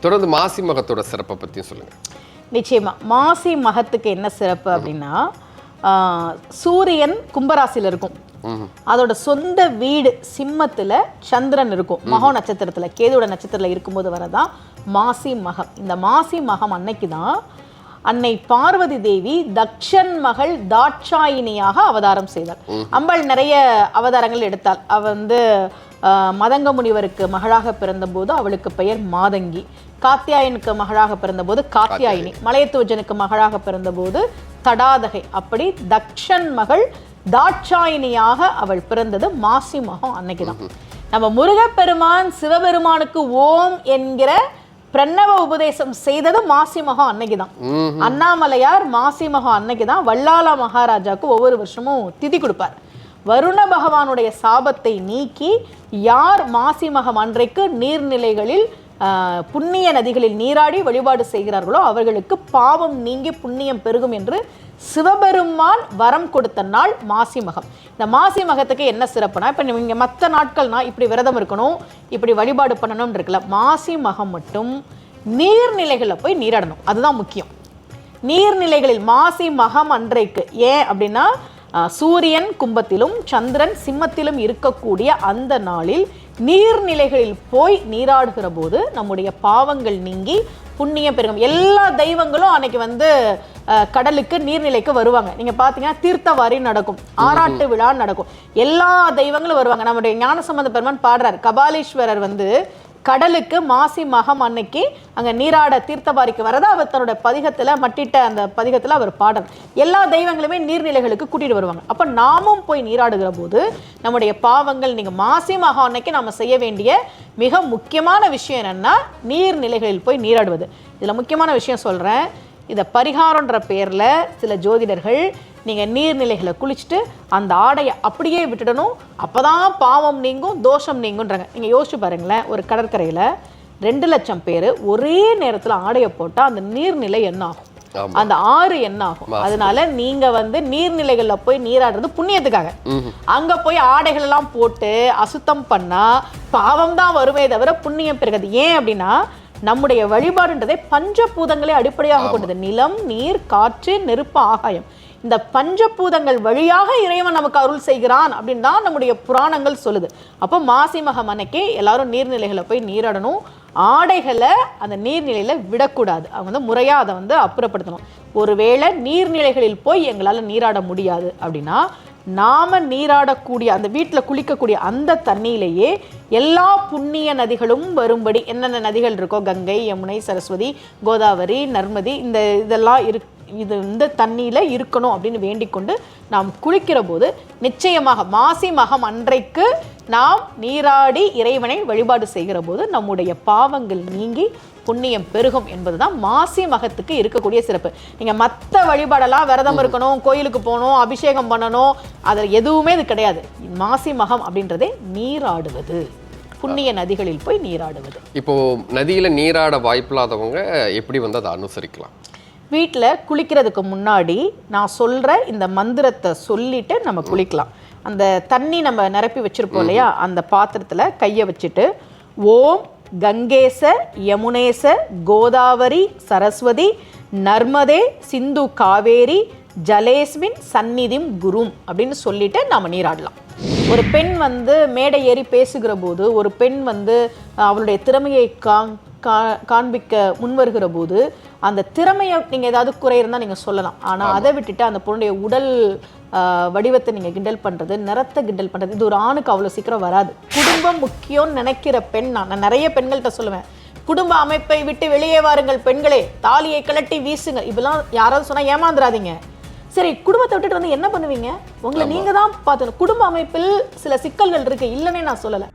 தொடர்ந்து மாசி மகத்தோட சிறப்பை பற்றியும் சொல்லுங்கள். நிச்சயமா மாசி மகத்துக்கு என்ன சிறப்பு அப்படின்னா, சூரியன் கும்பராசியில் இருக்கும், அதோட சொந்த வீடு சிம்மத்தில் சந்திரன் இருக்கும், மகோ நட்சத்திரத்தில் கேதுவோட நட்சத்திரத்தில் இருக்கும்போது வரதான் மாசி மகம். இந்த மாசி மகம் அன்னைக்கு தான் அன்னை பார்வதி தேவி தக்ஷன் மகள் தாட்சாயினியாக அவதாரம் செய்தாள். அம்பாள் நிறைய அவதாரங்கள் எடுத்தாள். அவ வந்து மதங்க முனிவருக்கு மகளாக பிறந்தபோது அவளுக்கு பெயர் மாதங்கி, காத்தியாயனுக்கு மகளாக பிறந்தபோது காத்தியாயினி, மலையத்துவஜனுக்கு மகளாக பிறந்தபோது தடாதகை. அப்படி தக்ஷன் மகள் தாட்சாயினியாக அவள் பிறந்தது மாசி மகம் அன்னைக்கு தான். நம்ம முருகப்பெருமான் சிவபெருமானுக்கு ஓம் என்கிற பிரணவ உபதேசம் செய்தது மாசி மகம் அன்னைக்கு தான். அண்ணாமலையார் மாசி மகம் அன்னைக்கு தான் வல்லாள மகாராஜாவுக்கு ஒவ்வொரு வருஷமும் திதி கொடுப்பார். வருண பகவானுடைய சாபத்தை நீக்கி யார் மாசி மகம் அன்றைக்கு நீர்நிலைகளில் புண்ணிய நதிகளில் நீராடி வழிபாடு செய்கிறார்களோ அவர்களுக்கு பாவம் நீங்கி புண்ணியம் பெருகும் என்று சிவபெருமான் வரம் கொடுத்த நாள் மாசி மகம். இந்த மாசி மகத்துக்கு என்ன சிறப்புனா, இப்போ நீங்கள் மற்ற நாட்கள்னா இப்படி விரதம் இருக்கணும், இப்படி வழிபாடு பண்ணணும்னு இருக்குல்ல, மாசி மகம் மட்டும் நீர்நிலைகளில் போய் நீராடணும். அதுதான் முக்கியம். நீர்நிலைகளில் மாசி மகம் அன்றைக்கு ஏன் அப்படின்னா, சூரியன் கும்பத்திலும் சந்திரன் சிம்மத்திலும் இருக்கக்கூடிய அந்த நாளில் நீர்நிலைகளில் போய் நீராடுகிற போது நம்முடைய பாவங்கள் நீங்கி புண்ணியம் பெருகும். எல்லா தெய்வங்களும் அன்னைக்கு வந்து கடலுக்கு நீர்நிலைக்கு வருவாங்க. நீங்க பாத்தீங்கன்னா தீர்த்தவாரி நடக்கும், ஆராட்டு விழா நடக்கும், எல்லா தெய்வங்களும் வருவாங்க. நம்முடைய ஞானசம்பந்த பெருமான் பாடுறார், கபாலீஸ்வரர் வந்து கடலுக்கு மாசி மகம் அன்னைக்கு அங்கே நீராட தீர்த்தவாரிக்கு வரதை அவர் தன்னோட பதிகத்தில் மட்டிட்ட அந்த பதிகத்தில் அவர் பாடுறார். எல்லா தெய்வங்களுமே நீர்நிலைகளுக்கு கூட்டிட்டு வருவாங்க. அப்போ நாமும் போய் நீராடுகிற போது நம்முடைய பாவங்கள் நீங்கள் மாசி மகம் அன்னைக்கு நம்ம செய்ய வேண்டிய மிக முக்கியமான விஷயம் என்னன்னா நீர்நிலைகளில் போய் நீராடுவது. இதில் முக்கியமான விஷயம் சொல்கிறேன். இதை பரிகாரன்ற பேரில் சில ஜோதிடர்கள் நீங்கள் நீர்நிலைகளை குளிச்சுட்டு அந்த ஆடையை அப்படியே விட்டுடணும், அப்போ தான் பாவம் நீங்கும் தோஷம் நீங்குன்றாங்க. நீங்கள் யோசிச்சு பாருங்களேன், ஒரு கடற்கரையில் 2 லட்சம் பேர் ஒரே நேரத்தில் ஆடையை போட்டால் அந்த நீர்நிலை என்ன ஆகும், அந்த ஆறு என்ன ஆகும்? அதனால நீங்க வந்து நீர்நிலைகள்ல போய் நீராடுறது புண்ணியத்துக்காக. அங்க போய் ஆடைகள் எல்லாம் போட்டு அசுத்தம் பண்ணா பாவம் தான் வருமே தவிர புண்ணியம் பெருகாது. ஏன் அப்படின்னா நம்முடைய வழிபாடுன்றதை பஞ்சபூதங்களை அடிப்படையாக கொண்டது. நிலம், நீர், காற்று, நெருப்பு, ஆகாயம். இந்த பஞ்சபூதங்கள் வழியாக இறைவன் நமக்கு அருள் செய்கிறான் அப்படின்னு தான் நம்முடைய புராணங்கள் சொல்லுது. அப்போ மாசி மகம் அன்னைக்கு எல்லாரும் நீர்நிலைகளை போய் நீராடணும். ஆடைகளை அந்த நீர்நிலையில் விடக்கூடாது. அவங்க வந்து முறையாக அதை வந்து அப்புறப்படுத்தணும். ஒருவேளை நீர்நிலைகளில் போய் எங்களால் நீராட முடியாது அப்படின்னா நாம நீராடக்கூடிய அந்த வீட்டில் குளிக்கக்கூடிய அந்த தண்ணியிலேயே எல்லா புண்ணிய நதிகளும் வரும்படி என்னென்ன நதிகள் இருக்கோ, கங்கை, யமுனை, சரஸ்வதி, கோதாவரி, நர்மதி, இதெல்லாம் இந்த தண்ணியில் இருக்கணும் அப்படின்னு வேண்டிக் கொண்டு நாம் குளிக்கிற போது நிச்சயமாக மாசி மகம் அன்றைக்கு நாம் நீராடி இறைவனை வழிபாடு செய்கிற போது நம்முடைய பாவங்கள் நீங்கி புண்ணியம் பெருகும் என்பதுதான் மாசி மகத்துக்கு இருக்கக்கூடிய சிறப்பு. நீங்கள் மற்ற வழிபாடெல்லாம் விரதம் இருக்கணும், கோயிலுக்கு போகணும், அபிஷேகம் பண்ணணும், அதில் எதுவுமே இது கிடையாது. மாசி மகம் அப்படின்றதே நீராடுவது, புண்ணிய நதிகளில் போய் நீராடுவது. இப்போ நதியில் நீராட வாய்ப்பில்லாதவங்க எப்படி வந்து அதை அனுசரிக்கலாம்? வீட்டில் குளிக்கிறதுக்கு முன்னாடி நான் சொல்கிற இந்த மந்திரத்தை சொல்லிட்டு நம்ம குளிக்கலாம். அந்த தண்ணி நம்ம நிரப்பி வச்சுருப்போம் இல்லையா, அந்த பாத்திரத்தில் கையை வச்சுட்டு ஓம் கங்கேச யமுனேச கோதாவரி சரஸ்வதி நர்மதே சிந்து காவேரி ஜலேஸ்மின் சந்நிதிம் குரும் அப்படின்னு சொல்லிட்டு நாம் நீராடலாம். ஒரு பெண் வந்து மேடை ஏறி பேசுகிற போது, ஒரு பெண் வந்து அவளுடைய திறமையை காண்பிக்க முன்வருகிற போது அந்த திறமையை நீங்கள் ஏதாவது குறை இருந்தால் நீங்கள் சொல்லலாம். ஆனால் அதை விட்டுட்டு அந்த பொண்ணுடைய உடல் வடிவத்தை நீங்கள் கிண்டல் பண்ணுறது, நிறத்தை கிண்டல் பண்ணுறது, இது ஒரு ஆணுக்கு அவ்வளோ சீக்கிரம் வராது. குடும்பம் முக்கியம்னு நினைக்கிற பெண் நான் நிறைய பெண்கள்கிட்ட சொல்லுவேன், குடும்ப அமைப்பை விட்டு வெளியே வாருங்கள் பெண்களே, தாலியை கலட்டி வீசுங்க. இப்பெல்லாம் யாராவது சொன்னால் ஏமாந்துடாதீங்க. சரி, குடும்பத்தை விட்டுட்டு வந்து என்ன பண்ணுவீங்க? உங்களை நீங்கள் தான் பார்த்துக்கணும். குடும்ப அமைப்பில் சில சிக்கல்கள் இருக்குது, இல்லைன்னே நான் சொல்லலை.